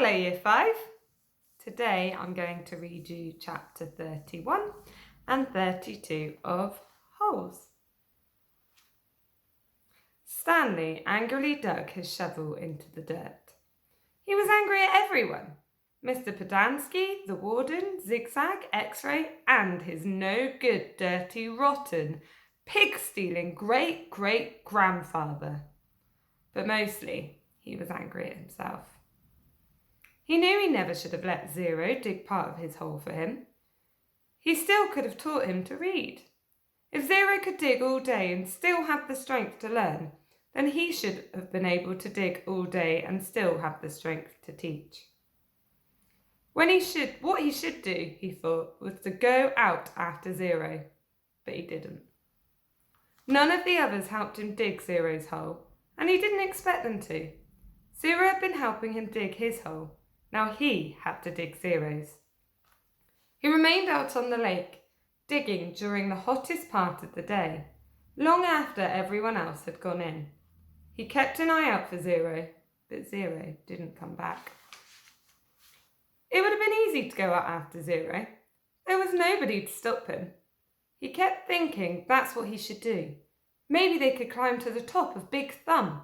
Hello Year 5. Today I'm going to read you chapter 31 and 32 of Holes. Stanley angrily dug his shovel into the dirt. He was angry at everyone. Mr. Podansky, the warden, Zigzag, X-Ray, and his no-good, dirty, rotten, pig-stealing great-great-grandfather. But mostly he was angry at himself. He knew he never should have let Zero dig part of his hole for him. He still could have taught him to read. If Zero could dig all day and still have the strength to learn, then he should have been able to dig all day and still have the strength to teach. What he should do, he thought, was to go out after Zero, but he didn't. None of the others helped him dig Zero's hole, and he didn't expect them to. Zero had been helping him dig his hole. Now he had to dig Zero's. He remained out on the lake, digging during the hottest part of the day, long after everyone else had gone in. He kept an eye out for Zero, but Zero didn't come back. It would have been easy to go out after Zero. There was nobody to stop him. He kept thinking that's what he should do. Maybe they could climb to the top of Big Thumb,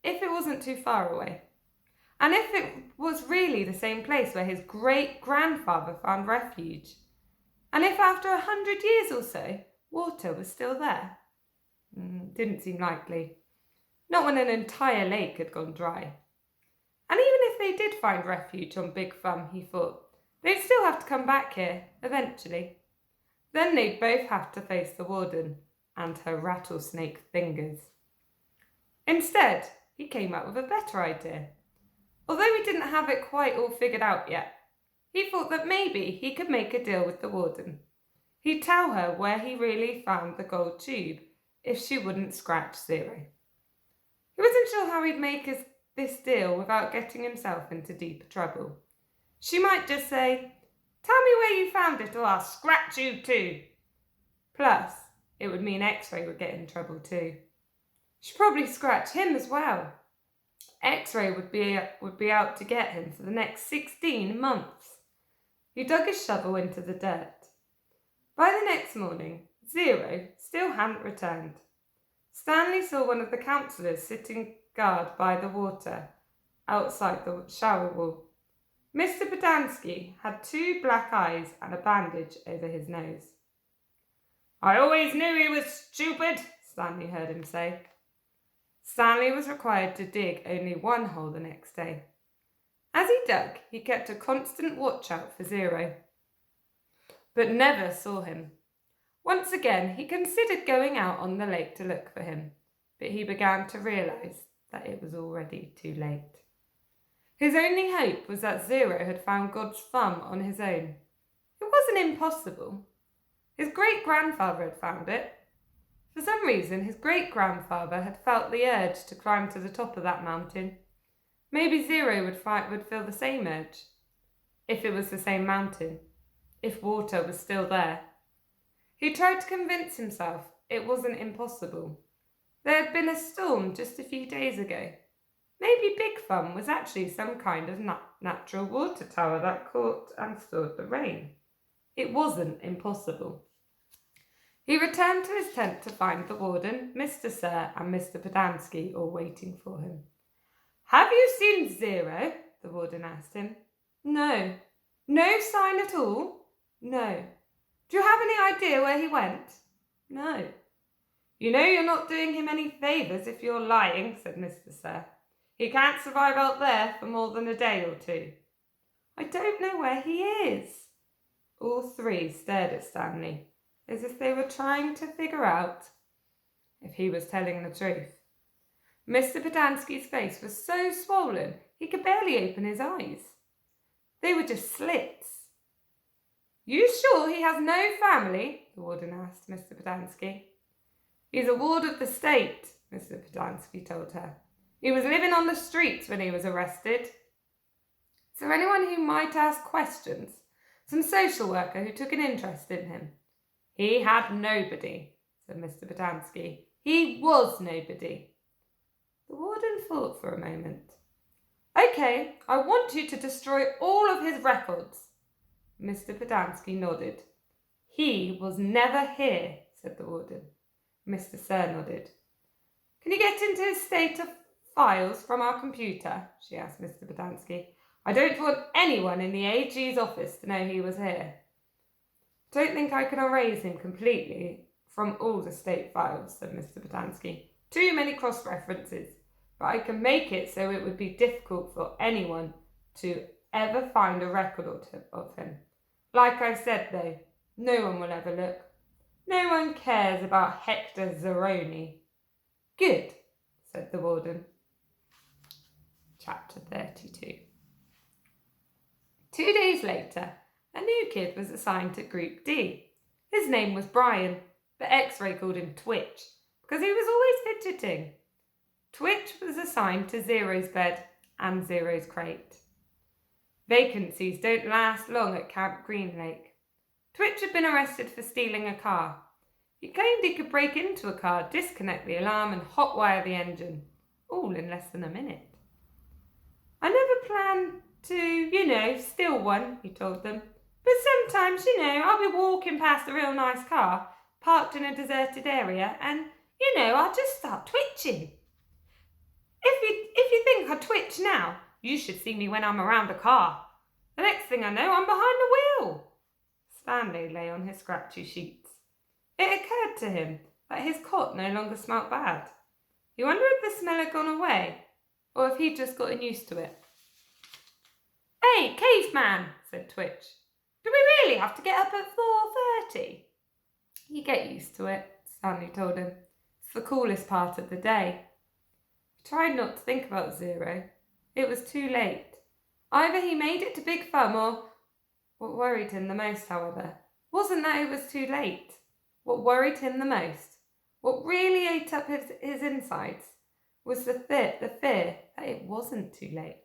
if it wasn't too far away. And if it was really the same place where his great-grandfather found refuge. And if after 100 years or so, water was still there. Didn't seem likely. Not when an entire lake had gone dry. And even if they did find refuge on Big Thumb, he thought, they'd still have to come back here, eventually. Then they'd both have to face the warden and her rattlesnake fingers. Instead, he came up with a better idea. Although he didn't have it quite all figured out yet, he thought that maybe he could make a deal with the warden. He'd tell her where he really found the gold tube if she wouldn't scratch Zero. He wasn't sure how he'd make this deal without getting himself into deeper trouble. She might just say, "Tell me where you found it or I'll scratch you too." Plus, it would mean X-Ray would get in trouble too. She'd probably scratch him as well. X-Ray would be out to get him for the next 16 months. He dug his shovel into the dirt. By the next morning, Zero still hadn't returned. Stanley saw one of the counsellors sitting guard by the water outside the shower wall. Mr. Podansky had 2 black eyes and a bandage over his nose. "I always knew he was stupid," Stanley heard him say. Stanley was required to dig only 1 hole the next day. As he dug, he kept a constant watch out for Zero, but never saw him. Once again, he considered going out on the lake to look for him, but he began to realise that it was already too late. His only hope was that Zero had found God's thumb on his own. It wasn't impossible. His great-grandfather had found it. For some reason, his great-grandfather had felt the urge to climb to the top of that mountain. Maybe Zero would feel the same urge, if it was the same mountain, if water was still there. He tried to convince himself it wasn't impossible. There had been a storm just a few days ago. Maybe Big Thumb was actually some kind of natural water tower that caught and stored the rain. It wasn't impossible. He returned to his tent to find the warden, Mr. Sir, and Mr. Podansky all waiting for him. "Have you seen Zero?" the warden asked him. "No." "No sign at all?" "No." "Do you have any idea where he went?" "No." "You know you're not doing him any favours if you're lying," said Mr. Sir. "He can't survive out there for more than a day or 2. "I don't know where he is." All 3 stared at Stanley, as if they were trying to figure out if he was telling the truth. Mr. Podansky's face was so swollen he could barely open his eyes. They were just slits. "You sure he has no family?" the warden asked Mr. Podansky. "He's a ward of the state," Mr. Podansky told her. "He was living on the streets when he was arrested." "Is there anyone who might ask questions? Some social worker who took an interest in him?" "He had nobody," said Mr. Podansky. "He was nobody." The warden thought for a moment. "I Okay, I want you to destroy all of his records. Mr. Pedanski nodded. He was never here, said the warden. Mr. Sir nodded. Can you get into his state of files from our computer? She asked Mr. Pedanski. I don't want anyone in the AG's office to know he was here. Don't think I can erase him completely from all the state files, said Mr. Pedanski. Too many cross-references. But I can make it so it would be difficult for anyone to ever find a record of him. Like I said, though, no one will ever look. No one cares about Hector Zeroni. Good, said the warden. Chapter 32. 2 days later, a new kid was assigned to Group D. His name was Brian, but X-Ray called him Twitch because he was always fidgeting. Twitch was assigned to Zero's bed and Zero's crate. Vacancies don't last long at Camp Green Lake. Twitch had been arrested for stealing a car. He claimed he could break into a car, disconnect the alarm and hotwire the engine, all in less than a minute. I never planned to, steal one, he told them. But sometimes, I'll be walking past a real nice car, parked in a deserted area, and, I'll just start twitching. If you think I twitch now, you should see me when I'm around the car. The next thing I know, I'm behind the wheel. Stanley lay on his scratchy sheets. It occurred to him that his cot no longer smelt bad. He wondered if the smell had gone away, or if he'd just gotten used to it. Hey, caveman, said Twitch. Do we really have to get up at 4:30? You get used to it, Stanley told him. It's the coolest part of the day. He tried not to think about Zero. It was too late. Either he made it to Big Thumb or... What worried him the most, however, wasn't that it was too late. What worried him the most, what really ate up his insides, was the fear that it wasn't too late.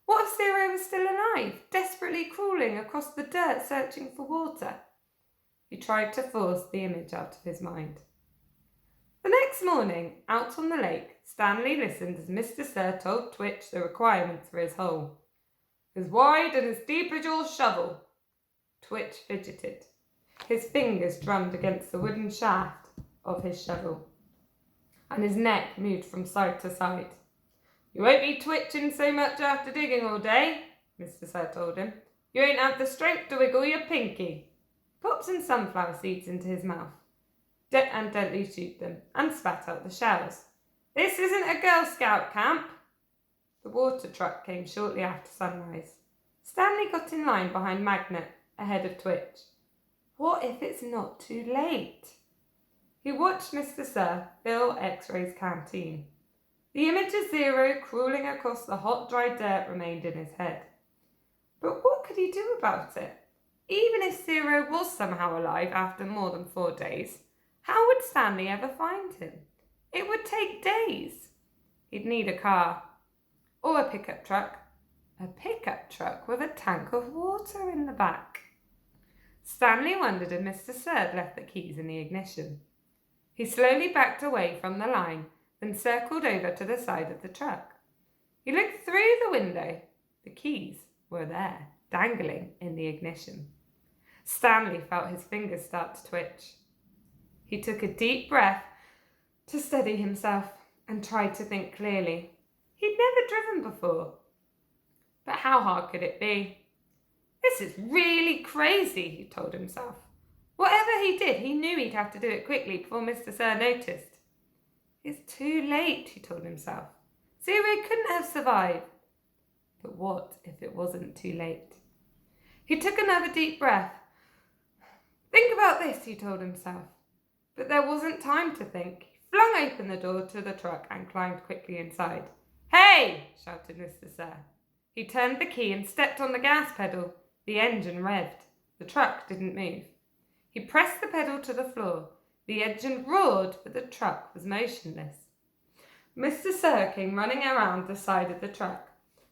What if Zero was still alive, desperately crawling across the dirt searching for water? He tried to force the image out of his mind. The next morning, out on the lake, Stanley listened as Mr. Sir told Twitch the requirements for his hole. As wide and as deep as your shovel. Twitch fidgeted. His fingers drummed against the wooden shaft of his shovel, and his neck moved from side to side. You won't be twitching so much after digging all day, Mr. Sir told him. You won't have the strength to wiggle your pinky. Pop some sunflower seeds into his mouth, and gently shoot them, and spat out the shells. This isn't a Girl Scout camp. The water truck came shortly after sunrise. Stanley got in line behind Magnet, ahead of Twitch. What if it's not too late? He watched Mr. Sir fill X-Ray's canteen. The image of Zero crawling across the hot, dry dirt remained in his head. But what could he do about it? Even if Zero was somehow alive after more than 4 days, how would Stanley ever find him? It would take days. He'd need a car. Or a pickup truck. A pickup truck with a tank of water in the back. Stanley wondered if Mr. Sir had left the keys in the ignition. He slowly backed away from the line, then circled over to the side of the truck. He looked through the window. The keys were there, dangling in the ignition. Stanley felt his fingers start to twitch. He took a deep breath to steady himself and tried to think clearly. He'd never driven before. But how hard could it be? This is really crazy, he told himself. Whatever he did, he knew he'd have to do it quickly before Mr. Sir noticed. It's too late, he told himself. Zero couldn't have survived. But what if it wasn't too late? He took another deep breath. Think about this, he told himself. But there wasn't time to think. He flung open the door to the truck and climbed quickly inside. Hey! Shouted Mr. Sir. He turned the key and stepped on the gas pedal. The engine revved. The truck didn't move. He pressed the pedal to the floor. The engine roared, but the truck was motionless. Mr. Sir came running around the side of the truck.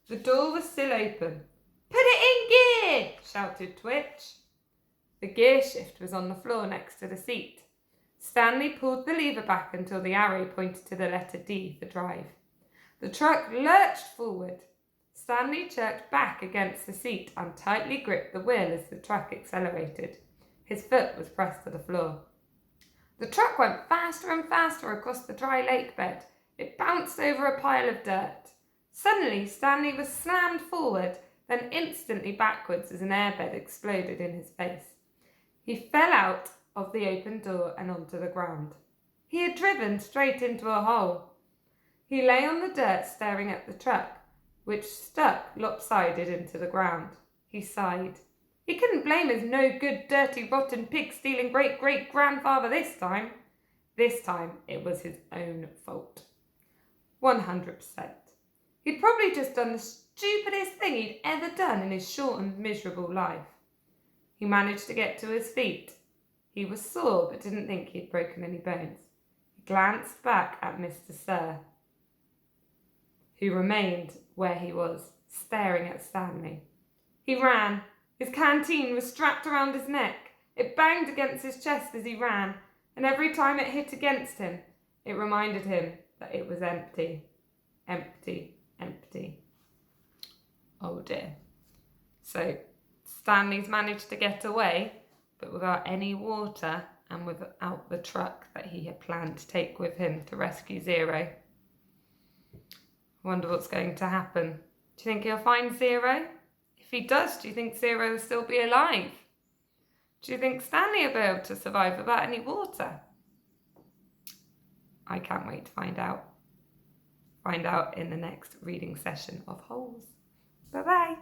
The door was still open. Put it in gear! Shouted Twitch. The gear shift was on the floor next to the seat. Stanley pulled the lever back until the arrow pointed to the letter D for drive. The truck lurched forward. Stanley jerked back against the seat and tightly gripped the wheel as the truck accelerated. His foot was pressed to the floor. The truck went faster and faster across the dry lake bed. It bounced over a pile of dirt. Suddenly, Stanley was slammed forward, then instantly backwards as an airbed exploded in his face. He fell out of the open door and onto the ground. He had driven straight into a hole. He lay on the dirt staring at the truck, which stuck lopsided into the ground. He sighed. He couldn't blame his no-good, dirty, rotten, pig-stealing great-great-grandfather this time. This time, it was his own fault. 100%. He'd probably just done the stupidest thing he'd ever done in his short and miserable life. He managed to get to his feet. He was sore, but didn't think he'd broken any bones. He glanced back at Mr. Sir, who remained where he was, staring at Stanley. He ran. His canteen was strapped around his neck. It banged against his chest as he ran, and every time it hit against him, it reminded him that it was empty. Empty, empty. Oh dear. So Stanley's managed to get away, but without any water and without the truck that he had planned to take with him to rescue Zero. Wonder what's going to happen. Do you think he'll find Zero? If he does, do you think Zero will still be alive? Do you think Stanley will be able to survive without any water? I can't wait to find out. Find out in the next reading session of Holes. Bye-bye.